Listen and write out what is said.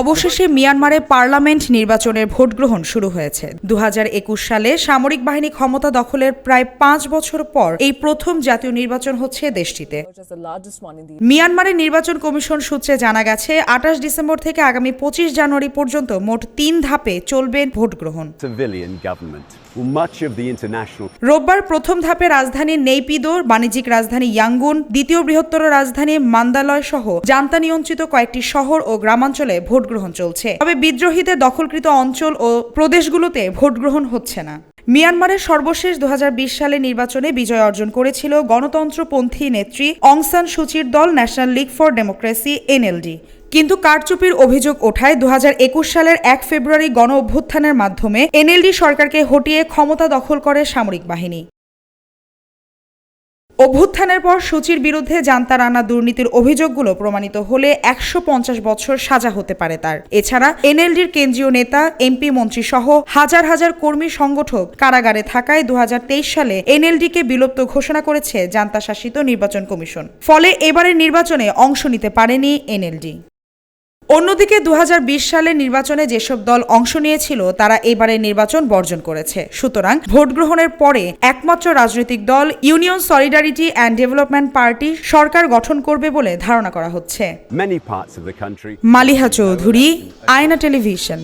অবশেষে মিয়ানমারে পার্লামেন্ট নির্বাচনের ভোট গ্রহণ শুরু হয়েছে। 2021 সালে সামরিক বাহিনী ক্ষমতা দখলের প্রায় 5 বছর পর এই প্রথম জাতীয় নির্বাচন হচ্ছে দেশটিতে। মিয়ানমারের নির্বাচন কমিশন সূত্রে জানা গেছে 28 ডিসেম্বর থেকে আগামী 25 জানুয়ারি পর্যন্ত মোট 3 ধাপে চলবে ভোট গ্রহণ। রোববার প্রথম ধাপে রাজধানী নেইপিদো, বাণিজ্যিক রাজধানী ইয়াঙ্গুন, দ্বিতীয় বৃহত্তর রাজধানী মান্দালয় সহ জান্তা নিয়ন্ত্রিত কয়েকটি শহর ও গ্রামাঞ্চলে ভোট গ্রহণ চলছে। তবে বিদ্রোহীদের দখলকৃত অঞ্চল ও প্রদেশগুলোতে ভোট গ্রহণ হচ্ছে না। মিয়ানমারের সর্বশেষ 2020 সালে নির্বাচনে বিজয় অর্জন করেছিল গণতন্ত্রপন্থী নেত্রী অং সান সুচির দল national League for democracy (NLD). কিন্তু কারচুপির অভিযোগ ওঠায় 2021 সালের 1 ফেব্রুয়ারি গণ অভ্যুত্থানের মাধ্যমে এনএলডি সরকারকে হটিয়ে ক্ষমতা দখল করে সামরিক বাহিনী। অভ্যুত্থানের পর সুচির বিরুদ্ধে জান্তা রানা দুর্নীতির অভিযোগগুলো প্রমাণিত হলে 150 বছর সাজা হতে পারে তার। এছাড়া এনএলডির কেন্দ্রীয় নেতা, এমপি, মন্ত্রী সহ হাজার হাজার কর্মী সংগঠক কারাগারে থাকায় 2023 সালে এনএলডিকে বিলুপ্ত ঘোষণা করেছে জান্তা শাসিত নির্বাচন কমিশন। ফলে এবারের নির্বাচনে অংশ নিতে পারেনি এনএলডি। অন্যদিকে 2020 সালের নির্বাচনে যেসব দল অংশ নিয়েছিল তারা এবারের নির্বাচন বর্জন করেছে। সুতরাং ভোট গ্রহণের পরে একমাত্র রাজনৈতিক দল Union Solidarity and Development Party সরকার গঠন করবে বলে ধারণা করা হচ্ছে। মালিহা চৌধুরী, আয়না টেলিভিশন।